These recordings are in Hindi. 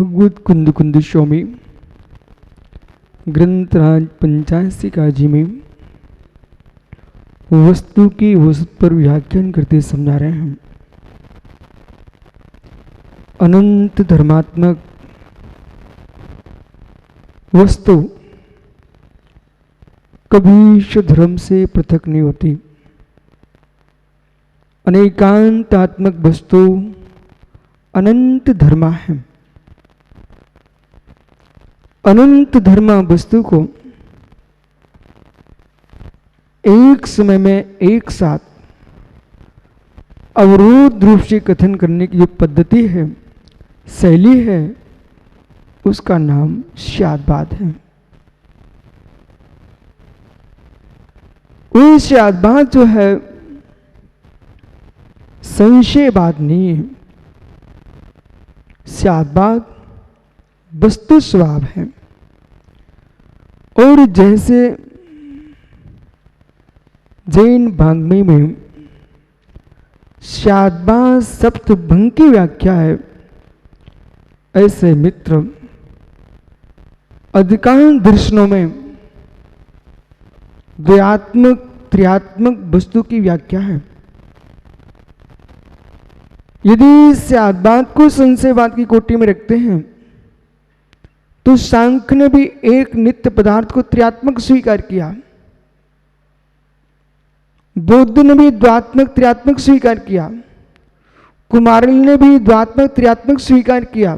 भगवत कुंद कुंद स्वामी ग्रंथराज 85 काजी में वस्तु की वस्तु पर व्याख्यान करते समझा रहे हैं। अनंत धर्मात्मक वस्तु कभी धर्म से पृथक नहीं होती। अनेकांतात्मक वस्तु अनंत धर्मा है। अनंत धर्मा वस्तु को एक समय में एक साथ अवरोध रूप से कथन करने की जो पद्धति है, शैली है, उसका नाम शादवाद है। वो शादवाद जो है संशयवाद नहीं है। शादवाद वस्तु स्वभाव है। और जैसे जैन वाङ्मय में शादवाद सप्तभंग की व्याख्या है, ऐसे मित्र अधिकांश दर्शनों में द्वयात्मक त्रियात्मक वस्तु की व्याख्या है। यदि शादवाद को संशयवाद की कोटि में रखते हैं तो सांख्य ने भी एक नित्य पदार्थ को त्रियात्मक स्वीकार किया, बौद्ध ने भी द्वात्मक त्रियात्मक स्वीकार किया, कुमारिल ने भी द्वात्मक त्रियात्मक स्वीकार किया।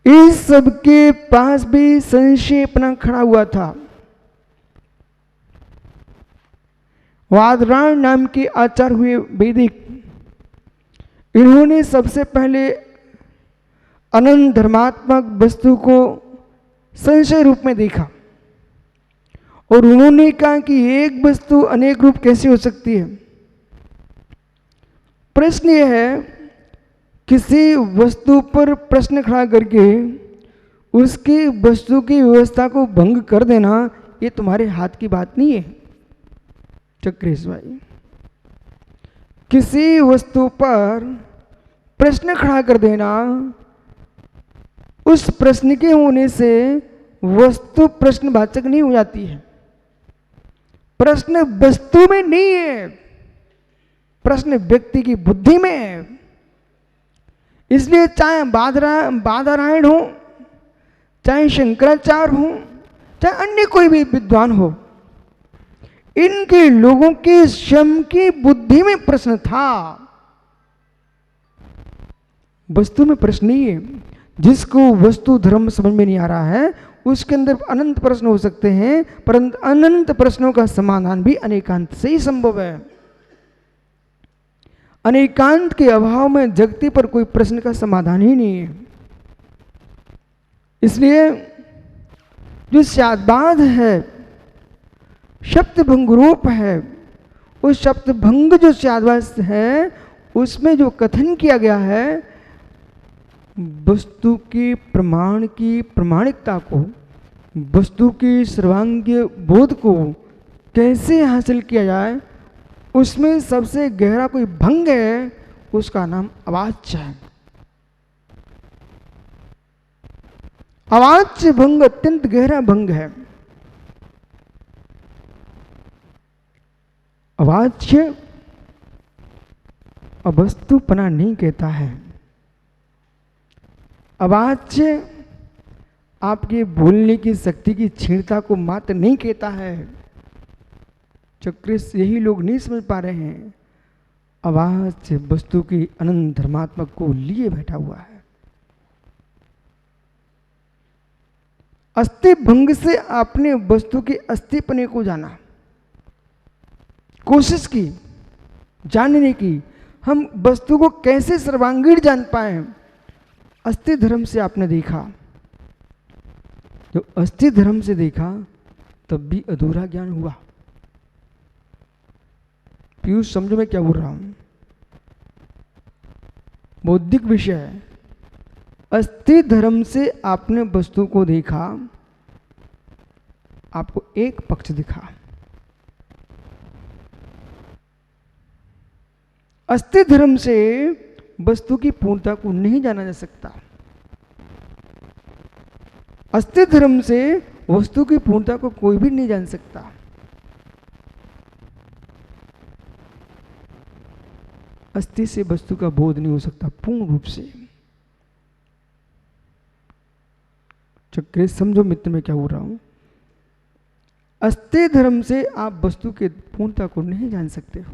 इस सबके पास भी संशय अपना खड़ा हुआ था। वादरायण नाम के आचार्य हुए वैदिक, इन्होंने सबसे पहले अनंत धर्मात्मक वस्तु को संशय रूप में देखा और उन्होंने कहा कि एक वस्तु अनेक रूप कैसे हो सकती है। प्रश्न यह है, किसी वस्तु पर प्रश्न खड़ा करके उसकी वस्तु की व्यवस्था को भंग कर देना, ये तुम्हारे हाथ की बात नहीं है चक्रेश भाई। किसी वस्तु पर प्रश्न खड़ा कर देना, उस प्रश्न के होने से वस्तु प्रश्नवाचक नहीं हो जाती है। प्रश्न वस्तु में नहीं है, प्रश्न व्यक्ति की बुद्धि में है। इसलिए चाहे बादरायण हो, चाहे शंकराचार्य हो, चाहे अन्य कोई भी विद्वान हो, इनके लोगों के स्वयं की बुद्धि में प्रश्न था, वस्तु में प्रश्न नहीं है। जिसको वस्तु धर्म समझ में नहीं आ रहा है, उसके अंदर अनंत प्रश्न हो सकते हैं, परंतु अनंत प्रश्नों का समाधान भी अनेकांत से ही संभव है। अनेकांत के अभाव में जगती पर कोई प्रश्न का समाधान ही नहीं है। इसलिए जो शादवाद है, शब्दभंग रूप है, उस शब्दभंग जो शादवाद है, उसमें जो कथन किया गया है, वस्तु की प्रमाण की प्रामाणिकता को, वस्तु की सर्वांगीय बोध को कैसे हासिल किया जाए, उसमें सबसे गहरा कोई भंग है, उसका नाम अवाच्य है। अवाच्य भंग अत्यंत गहरा भंग है। अवाच्य अवस्तुपना नहीं कहता है। अवाच्य आपके बोलने की शक्ति की क्षीणता को मात्र नहीं कहता है। चक्रेश यही लोग नहीं समझ पा रहे हैं। अवाच्य वस्तु की अनंत धर्मात्मक को लिए बैठा हुआ है। अस्थि भंग से आपने वस्तु के अस्तिपने को जाना, कोशिश की जानने की, हम वस्तु को कैसे सर्वांगीण जान पाए। अस्थि धर्म से आपने देखा, जो अस्थि धर्म से देखा तब भी अधूरा ज्ञान हुआ। पीयूष समझो मैं क्या बोल रहा हूं। बौद्धिक विषय है। अस्थि धर्म से आपने वस्तु को देखा, आपको एक पक्ष दिखा। अस्थि धर्म से वस्तु की पूर्णता को नहीं जाना जा सकता। अस्थि धर्म से वस्तु की पूर्णता को कोई भी नहीं जान सकता। अस्थि से वस्तु का बोध नहीं हो सकता पूर्ण रूप से। चक्रे समझो मित्र मैं क्या बोल रहा हूं। अस्थि धर्म से आप वस्तु के पूर्णता को नहीं जान सकते हो।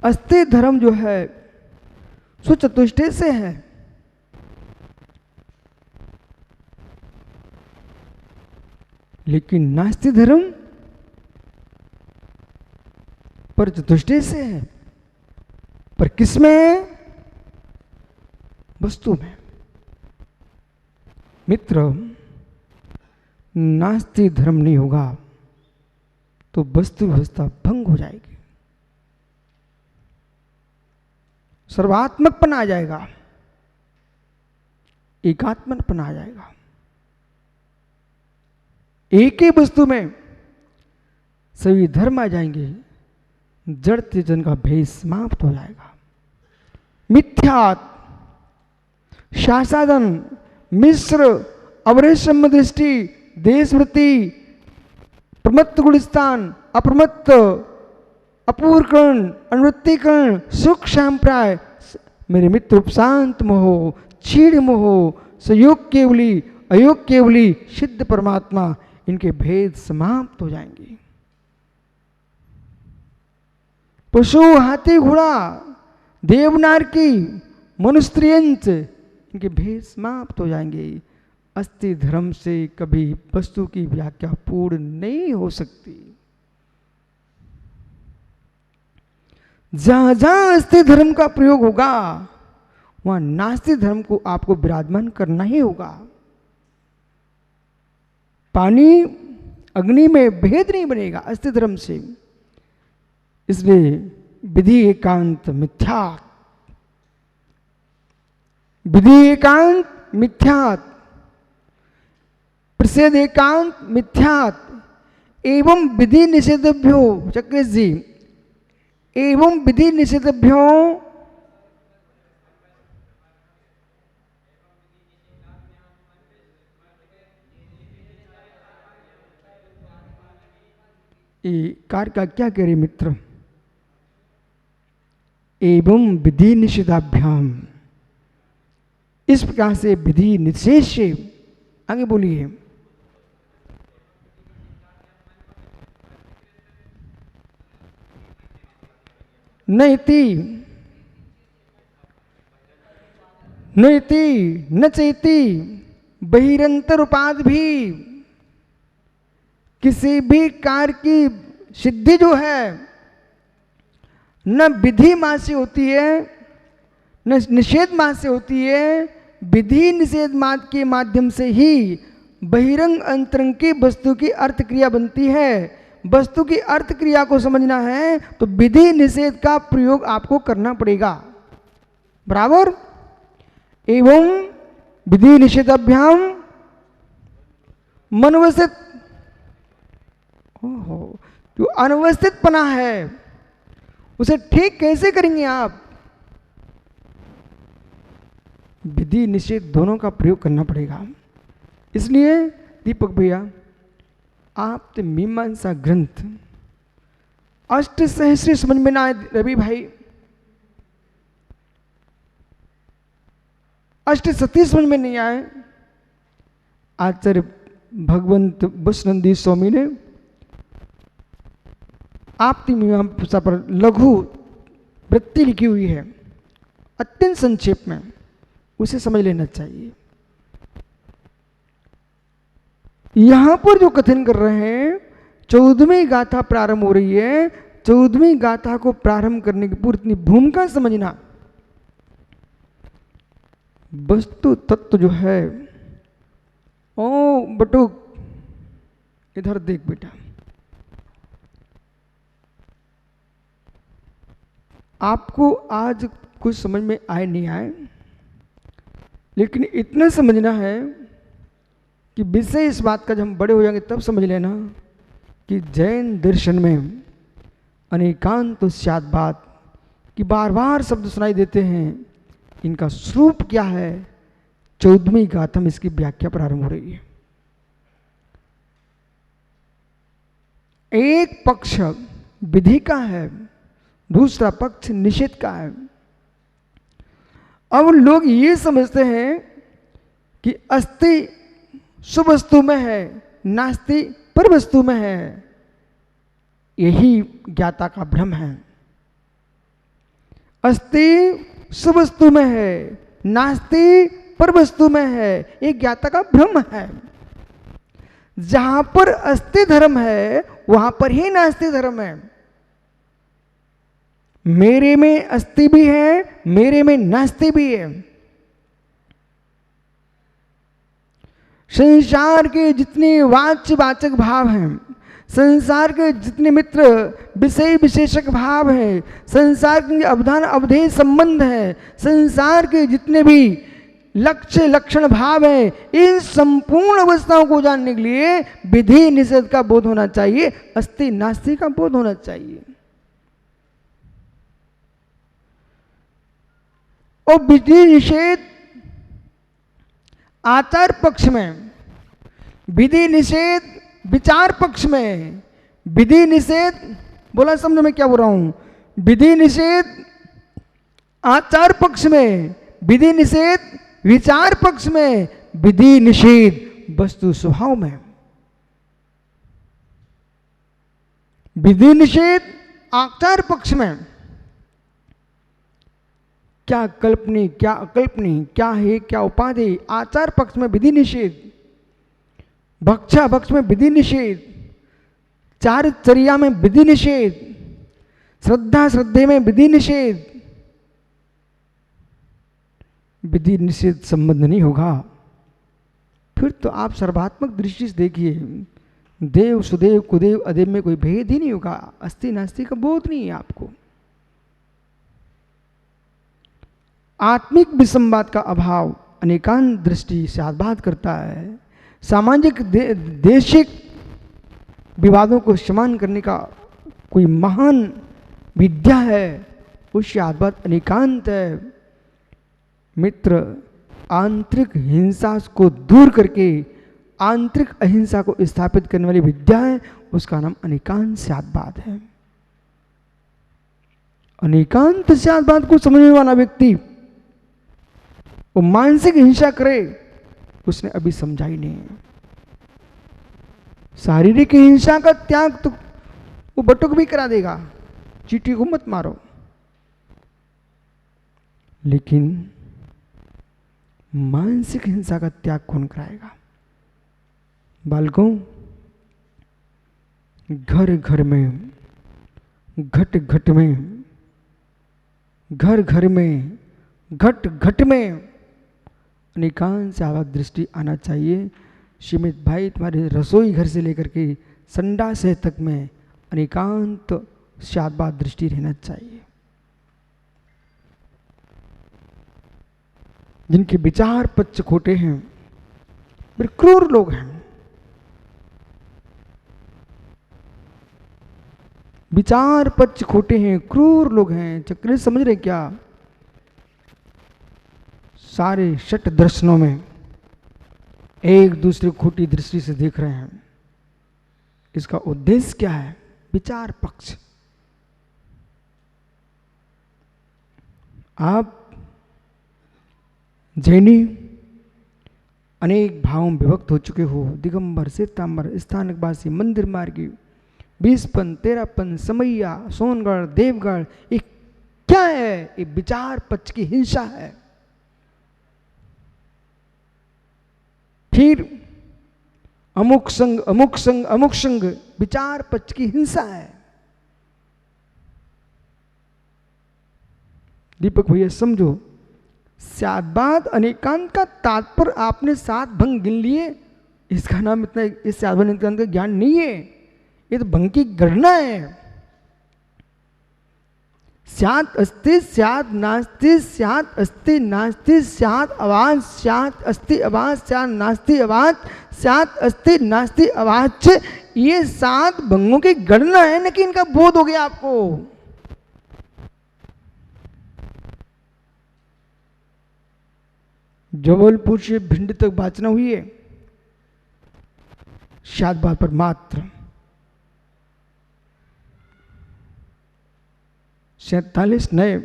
अस्थि धर्म जो है सो चतुष्टय से है। लेकिन नास्ति धर्म पर चतुष्टय से है। पर किसमें है? वस्तु में। मित्र, नास्ति धर्म नहीं होगा तो वस्तु व्यवस्था भंग हो जाएगी, सर्वात्मकपन आ जाएगा, एकात्मकपन आ जाएगा। एक ही वस्तु में सभी धर्म आ जाएंगे, जड़ चेतन का भेद समाप्त हो जाएगा। मिथ्यात्, शासादन, मिश्र, अवरेशम दृष्टि, देशवृत्ति, प्रमत्त गुलिस्तान, अप्रमत्त, अपूर्वकरण, अनुवृत्तिकरण, सुख संप्राय, मेरे मित्र उपशांत मोह, क्षीण मोह, सयोग केवली, अयोग केवली, सिद्ध परमात्मा, इनके भेद समाप्त हो जाएंगे। पशु, हाथी, घोड़ा, देवनार की, मनुस्त्रियंच, इनके भेद समाप्त हो जाएंगे। अस्थि धर्म से कभी वस्तु की व्याख्या पूर्ण नहीं हो सकती। जहां जहां अस्थि धर्म का प्रयोग होगा वहां नास्ति धर्म को आपको विराजमान करना ही होगा। पानी अग्नि में भेद नहीं बनेगा अस्थि धर्म से। इसलिए विधि एकांत मिथ्यात्, विधि एकांत मिथ्यात्, प्रसिद्ध एकांत मिथ्यात्, एवं विधि निषेधभ्यो, चक्रेश जी, एवं विधि निषेधभ्यो, कार का क्या कह रहे मित्र? एवं विधि निषेधाभ्याम, इस प्रकार से विधि निषेध से, आगे बोलिए। नैति नैति न चेति बहिरंतर उपाधि भी, किसी भी कार्य की सिद्धि जो है न विधि मार्ग से होती है न निषेध मार्ग से होती है। विधि निषेध मार्ग के माध्यम से ही बहिरंग अंतरंग की वस्तु की अर्थ क्रिया बनती है। वस्तु की अर्थ क्रिया को समझना है तो विधि निषेध का प्रयोग आपको करना पड़ेगा, बराबर। एवं विधि निषेधाभ्याम मनवस्थित, जो अनवस्थितपना है उसे ठीक कैसे करेंगे आप? विधि निषेध दोनों का प्रयोग करना पड़ेगा। इसलिए दीपक भैया, आप तो मीमांसा ग्रंथ अष्ट सहस्री समझ में ना आए रवि भाई, अष्ट सती समझ में नहीं आए। आचार्य भगवंत बसनंदी स्वामी ने आपकी मीमांसा पर लघु वृत्ति लिखी हुई है, अत्यंत संक्षेप में, उसे समझ लेना चाहिए। यहां पर जो कथन कर रहे हैं, 14वीं गाथा प्रारंभ हो रही है। 14वीं गाथा को प्रारंभ करने की पूरी भूमिका समझना। वस्तु तत्व जो है, ओ बटुक इधर देख बेटा, आपको आज कुछ समझ में आए नहीं आए, लेकिन इतना समझना है कि विषय इस बात का जब हम बड़े हो जाएंगे तब समझ लेना कि जैन दर्शन में अनेकांत तो स्यात् बात कि बार बार शब्द सुनाई देते हैं, इनका स्वरूप क्या है? 14वीं गाथा में इसकी व्याख्या प्रारंभ हो रही है। एक पक्ष विधि का है, दूसरा पक्ष निषेध का है। अब लोग ये समझते हैं कि अस्ति शुभ वस्तु में है, नास्ति पर वस्तु में है। यही ज्ञाता का भ्रम है। अस्ति शुभ वस्तु में है, नास्ति पर वस्तु में है, ये ज्ञाता का भ्रम है। जहां पर अस्ति धर्म है वहां पर ही नास्ति धर्म है। मेरे में अस्ति भी है, मेरे में नास्ति भी है। संसार के जितने वाच्यवाचक भाव हैं, संसार के जितने मित्र विषय विशेषक भाव हैं, संसार के अवधान अवधेय संबंध है, संसार के जितने भी लक्ष्य लक्षण भाव है, इन संपूर्ण अवस्थाओं को जानने के लिए विधि निषेध का बोध होना चाहिए, अस्ति नास्ति का बोध होना चाहिए। और विधि निषेध आचार पक्ष में, विधि निषेध विचार पक्ष में, विधि निषेध बोला समझो मैं क्या बोल रहा हूं, विधि निषेध आचार पक्ष में, विधि निषेध विचार पक्ष में, विधि निषेध वस्तु स्वभाव में। विधि निषेध आचार पक्ष में क्या कल्पनीय क्या अकल्पनीय, क्या है क्या उपाधि, आचार पक्ष में विधि निषेध, भक्षा पक्ष में विधि निषेध, चारचर्या में विधि निषेध, श्रद्धा श्रद्धे में विधि निषेध। विधि निषेध संबंध नहीं होगा, फिर तो आप सर्वात्मक दृष्टि से देखिए, देव सुदेव कुदेव अदेव में कोई भेद ही नहीं होगा, अस्ति नास्ति का बोध नहीं है आपको। आत्मिक विसंवाद का अभाव अनेकांत दृष्टि से आत्मबाद करता है। सामाजिक देशिक विवादों को शमन करने का कोई महान विद्या है, उससे आत्मबाद अनेकांत है। मित्र, आंतरिक हिंसा को दूर करके आंतरिक अहिंसा को स्थापित करने वाली विद्या है, उसका नाम अनेकांत स्याद्वाद है। अनेकांत स्याद्वाद को समझने वाला व्यक्ति वो मानसिक हिंसा करे, उसने अभी समझा ही नहीं। शारीरिक हिंसा का त्याग तो वो बटुक भी करा देगा, चींटी को मत मारो, लेकिन मानसिक हिंसा का त्याग कौन कराएगा? बालकों, घर घर में, घट घट में, घर घर में, घट घट में अनेकांत स्याद्वाद दृष्टि आना चाहिए। श्रीमद भाई तुम्हारे रसोई घर से लेकर के संडास तक में अनेकांत स्याद्वाद दृष्टि रहना चाहिए। जिनके विचार पक्ष खोटे हैं, वे क्रूर लोग हैं। विचार पक्ष खोटे हैं, क्रूर लोग हैं। चक्र समझ रहे क्या? सारे षट दर्शनों में एक दूसरे को खोटी दृष्टि से देख रहे हैं। इसका उद्देश्य क्या है? विचार पक्ष। आप जैनी अनेक भावों में विभक्त हो चुके हो, दिगंबर, श्वेतांबर, स्थानकवासी, मंदिर मार्गी, 20पन, 13पन, समैया, सोनगढ़, देवगढ़, ये क्या है? ये विचार पक्ष की हिंसा है। फिर अमुक संग, अमुक संग, अमुक संग, विचार पक्ष की हिंसा है। दीपक भैया समझो, स्याद्वाद अनेकांत का तात्पर्य आपने 7 भंग गिन लिए, इसका नाम इतना इस स्याद्वाद अनेकांत का ज्ञान नहीं है, ये तो भंग की गणना है। स्यात् अस्ति स्यात् नास्ति, स्यात् अस्ति नास्ति, स्यात् अवाच, स्यात् अस्ति अवाच, स्यात् नास्ति अवाच, स्यात् अस्ति नास्ति अवाच, ये 7 भंगों की गणना है न कि इनका बोध हो गया आपको। जबलपुर से भिंड तक वाचना हुई है 7 बात पर मात्र 47 नए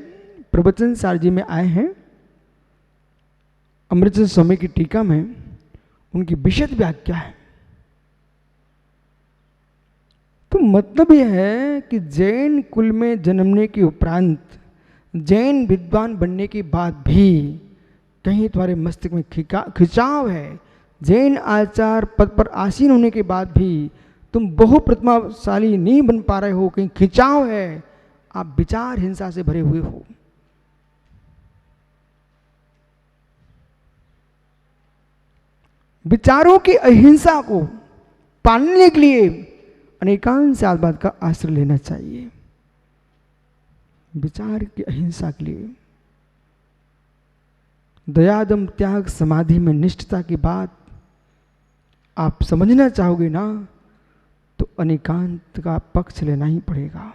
प्रवचन सारजी में आए हैं। अमृतसर स्वामी की टीका में उनकी विशद व्याख्या है। तो मतलब यह है कि जैन कुल में जन्मने के उपरांत जैन विद्वान बनने के बाद भी कहीं तुम्हारे मस्तिष्क में खिंचाव है। जैन आचार पद पर आसीन होने के बाद भी तुम बहुप्रतिभाशाली नहीं बन पा रहे हो, कहीं खिंचाव है, आप विचार हिंसा से भरे हुए हो। विचारों की अहिंसा को पालने के लिए अनेकांश आत्मवाद का आश्रय लेना चाहिए। विचार की अहिंसा के लिए दयादम त्याग समाधि में निष्ठता की बात आप समझना चाहोगे ना, तो अनेकांत का पक्ष लेना ही पड़ेगा।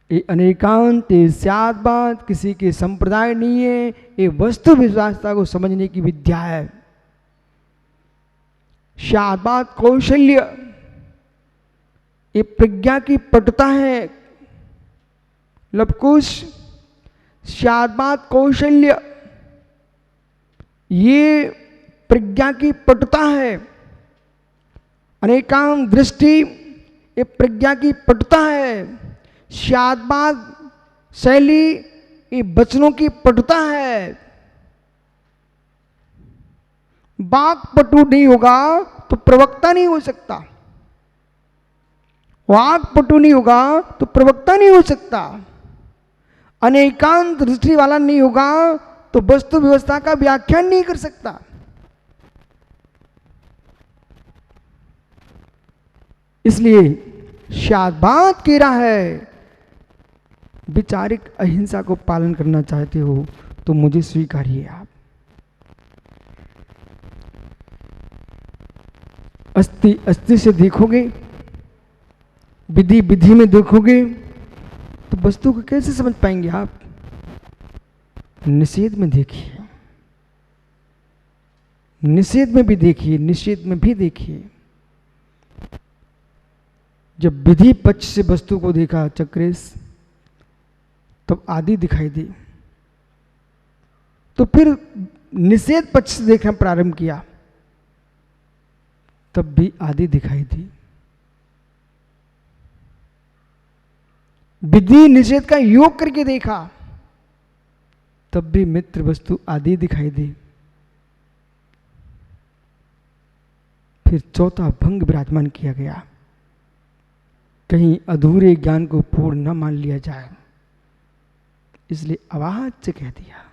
ये अनेकांत स्यादबाद किसी के संप्रदाय नहीं है, ये वस्तु विश्वासता को समझने की विद्या है। स्यादबाद कौशल्य, ये प्रज्ञा की पटुता है। लवकुश, स्यादबाद कौशल्य ये प्रज्ञा की पटुता है। अनेकांत दृष्टि ये प्रज्ञा की पटुता है। स्यादबाद शैली ये वचनों की पटुता है। वाक् पटु नहीं होगा तो प्रवक्ता नहीं हो सकता। वाक् पटु नहीं होगा तो प्रवक्ता नहीं हो सकता। अनेकांत दृष्टि वाला नहीं होगा तो वस्तु व्यवस्था का व्याख्यान नहीं कर सकता। इसलिए स्यादबाद कह रहा है, विचारिक अहिंसा को पालन करना चाहते हो तो मुझे स्वीकारिए। आप अस्ति अस्ति से देखोगे, विधि विधि में देखोगे तो वस्तु को कैसे समझ पाएंगे आप? निषेध में देखिए, निषेध में भी देखिए, निषेध में भी देखिए। जब विधि पक्ष से वस्तु को देखा चक्रेश, तब आदि दिखाई दी। तो फिर निषेध पक्ष से देखना प्रारंभ किया, तब भी आदि दिखाई दी। विधि निषेध का योग करके देखा, तब भी मित्र वस्तु आदि दिखाई दी। फिर चौथा भंग विराजमान किया गया, कहीं अधूरे ज्ञान को पूर्ण न मान लिया जाए, इसलिए आवाज से कह दिया।